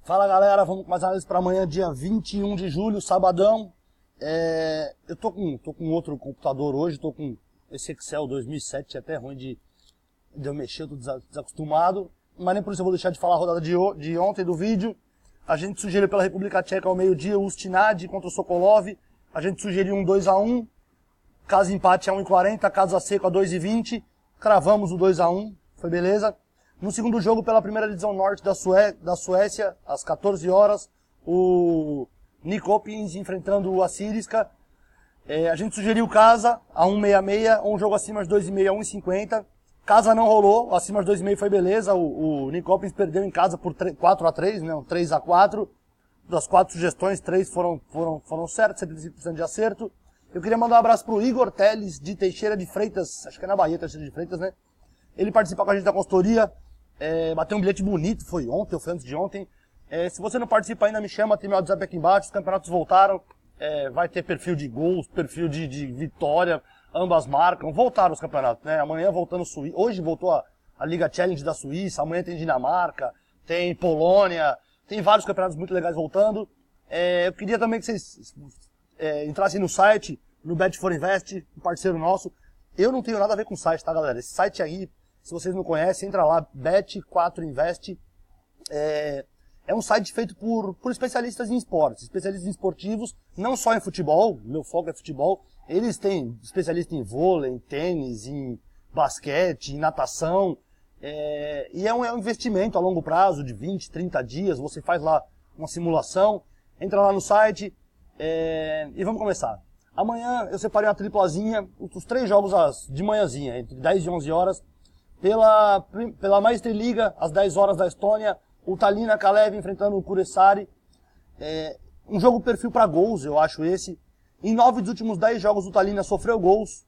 Fala galera, vamos começar a análise para amanhã, dia 21 de julho, sabadão. Eu tô com outro computador hoje, tô com esse Excel 2007, é até ruim de eu mexer, eu tô desacostumado. Mas nem por isso eu vou deixar de falar a rodada de ontem do vídeo. A gente sugeriu pela República Tcheca ao meio-dia o Ustinad contra o Sokolov. A gente sugeriu um 2x1, caso empate a 1,40, caso a seco a 2,20. Cravamos o 2x1, foi beleza. No segundo jogo, pela primeira divisão norte da Suécia, às 14 horas, o Nyköping enfrentando o Assyriska. A gente sugeriu casa a 1,66, um jogo acima de 2,5 a 1,50. Casa não rolou, acima de 2,5 foi beleza. O Nyköping perdeu em casa por 4x3, né? 3x4. Das 4 sugestões, 3 foram certas, 75% de acerto. Eu queria mandar um abraço pro Igor Teles, de Teixeira de Freitas, acho que é na Bahia, Teixeira de Freitas, né? Ele participa com a gente da consultoria, bateu um bilhete bonito, foi ontem ou foi antes de ontem. Se você não participa ainda, me chama, tem meu WhatsApp aqui embaixo, os campeonatos voltaram, vai ter perfil de gols, perfil de vitória, ambas marcam, voltaram os campeonatos, né? Amanhã voltando Suíça, hoje voltou a Liga Challenge da Suíça, amanhã tem Dinamarca, tem Polônia, tem vários campeonatos muito legais voltando. Eu queria também que vocês entrassem no site, no Bet4Invest, um parceiro nosso. Eu não tenho nada a ver com o site, tá galera? Esse site aí, se vocês não conhecem, entra lá, Bet4Invest. É um site feito por especialistas em esportes, especialistas em esportivos, não só em futebol, meu foco é futebol. Eles têm especialista em vôlei, em tênis, em basquete, em natação. E é um investimento a longo prazo, de 20, 30 dias, você faz lá uma simulação, entra lá no site e vamos começar. Amanhã eu separei uma triplazinha, os 3 jogos de manhãzinha, entre 10 e 11 horas, pela Meister Liga, às 10 horas da Estônia, o Tallinna Kalev enfrentando o Kuressaare. Um jogo perfil para gols, eu acho esse. Em 9 dos últimos 10 jogos o Tallinna sofreu gols,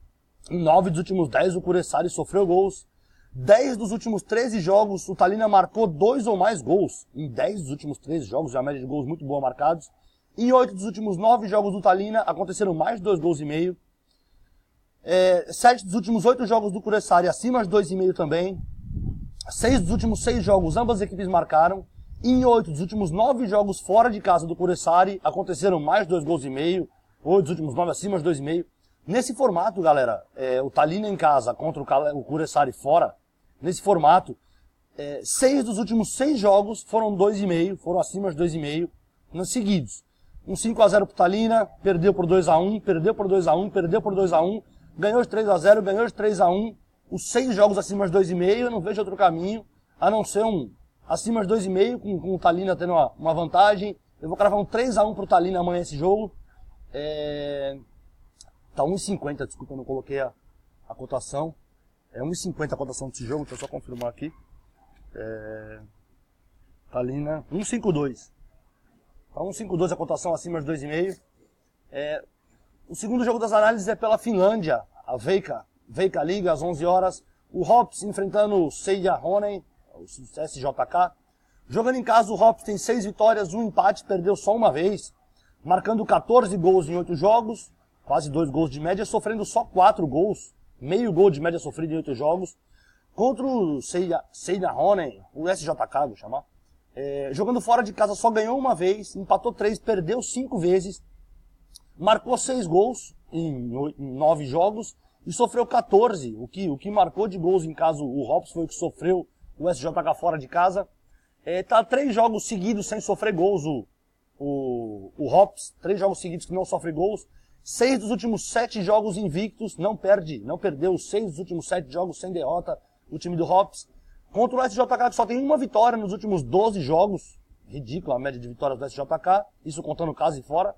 em 9 dos últimos 10 o Kuressaare sofreu gols. 10 dos últimos 13 jogos o Tallinna marcou 2 ou mais gols. Em 10 dos últimos 13 jogos, já a média de gols muito boa marcados. Em 8 dos últimos 9 jogos do Tallinna aconteceram mais de 2 gols e meio. 7 dos últimos 8 jogos do Kuressaare acima de 2,5 também. 6 dos últimos 6 jogos ambas as equipes marcaram. Em 8 dos últimos 9 jogos fora de casa do Kuressaare aconteceram mais de 2 gols e meio. 8 dos últimos 9 acima de 2,5. Nesse formato, galera, o Tallinna em casa contra o Kuressaare fora, nesse formato, 6 dos últimos 6 jogos foram 2,5, foram acima de 2,5, nos seguidos. Um 5x0 pro Tallinna, perdeu por 2x1, perdeu por 2x1, perdeu por 2x1, ganhou de 3x0, ganhou de 3x1, os 6 jogos acima de 2,5, eu não vejo outro caminho, a não ser um acima de 2,5, com o Tallinna tendo uma vantagem. Eu vou cravar um 3x1 pro Tallinna amanhã esse jogo. Tá 1,50, desculpa, eu não coloquei a cotação. 1,50 a cotação desse jogo, deixa eu só confirmar aqui. Tallinna, 1,52. Tá 1,52 a cotação acima de 2,5. O segundo jogo das análises é pela Finlândia, a Veikka Liga, às 11 horas. O Hops enfrentando o Seiya Honen, o SJK. Jogando em casa, o Hops tem 6 vitórias, 1 empate, perdeu só uma vez. Marcando 14 gols em 8 jogos, quase 2 gols de média, sofrendo só 4 gols. Meio gol de média sofrido em 8 jogos. Contra o Seiya Honen, o SJK, vou chamar. Jogando fora de casa só ganhou uma vez, empatou 3, perdeu 5 vezes. Marcou 6 gols em 9 jogos e sofreu 14. O que marcou de gols em casa o Hops foi o que sofreu o SJK fora de casa. Tá 3 jogos seguidos sem sofrer gols o Hops, 3 jogos seguidos que não sofre gols. 6 dos últimos 7 jogos invictos, não perdeu os 6 dos últimos 7 jogos sem derrota o time do Hops. Contra o SJK que só tem uma vitória nos últimos 12 jogos, ridículo a média de vitórias do SJK, isso contando casa e fora.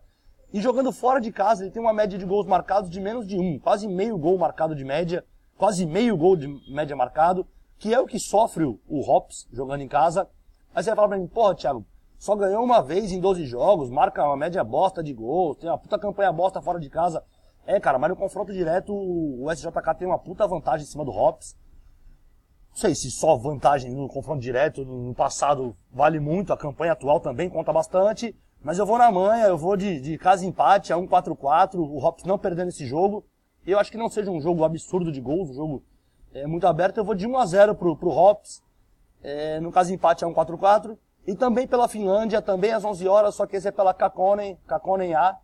E jogando fora de casa ele tem uma média de gols marcados de menos de 1, quase meio gol marcado de média, quase meio gol de média marcado, que é o que sofre o Hops jogando em casa. Aí você vai falar pra mim, porra Thiago, só ganhou uma vez em 12 jogos, marca uma média bosta de gols, tem uma puta campanha bosta fora de casa. Cara, mas no confronto direto o SJK tem uma puta vantagem em cima do Hops. Não sei se só vantagem no confronto direto, no passado vale muito, a campanha atual também conta bastante, mas eu vou na manha, eu vou de casa empate a 1-4-4, o Hops não perdendo esse jogo. Eu acho que não seja um jogo absurdo de gols, um jogo muito aberto, eu vou de 1-0 pro Hops, no caso empate a 1-4-4. E também pela Finlândia, também às 11 horas, só que esse é pela Kakkonen A.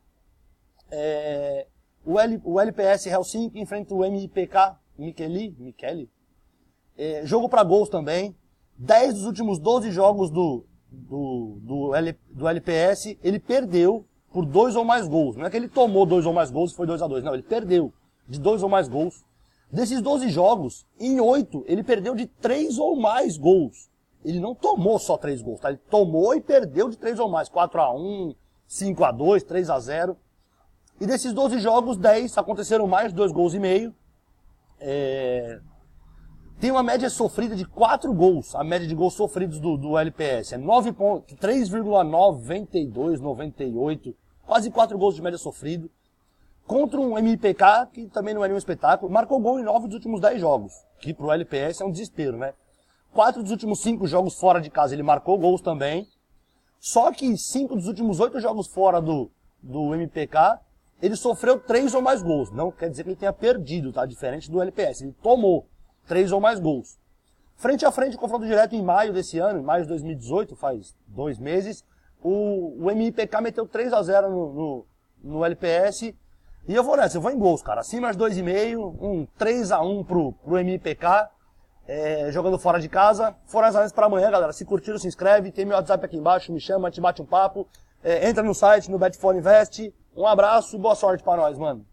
O LPS Helsinki enfrenta o MIPK Mikkeli. Jogo para gols também. 10 dos últimos 12 jogos do LPS, ele perdeu por 2 ou mais gols. Não é que ele tomou 2 ou mais gols e foi 2-2. Não, ele perdeu de 2 ou mais gols. Desses 12 jogos, em 8, ele perdeu de 3 ou mais gols. Ele não tomou só 3 gols, tá? Ele tomou e perdeu de 3 ou mais. 4-1, 5-2, 3-0. E desses 12 jogos, 10 aconteceram mais de 2 gols e meio. Tem uma média sofrida de 4 gols. A média de gols sofridos do LPS é 3,92, 98. Quase 4 gols de média sofrido. Contra um MIPK, que também não é nenhum espetáculo. Marcou gol em 9 dos últimos 10 jogos. Que pro LPS é um desespero, né? 4 dos últimos 5 jogos fora de casa ele marcou gols também. Só que 5 dos últimos 8 jogos fora do MPK, ele sofreu 3 ou mais gols. Não quer dizer que ele tenha perdido, tá? Diferente do LPS. Ele tomou 3 ou mais gols. Frente a frente, confronto direto em maio desse ano, em maio de 2018, faz 2 meses, o MIPK meteu 3-0 no LPS. E eu vou nessa, eu vou em gols, cara. Acima de 2,5, um 3-1 pro MIPK, jogando fora de casa. Foram as análises para amanhã, galera. Se curtiram, se inscreve. Tem meu WhatsApp aqui embaixo, me chama, te bate um papo. Entra no site, no Bet4Invest. Um abraço e boa sorte para nós, mano.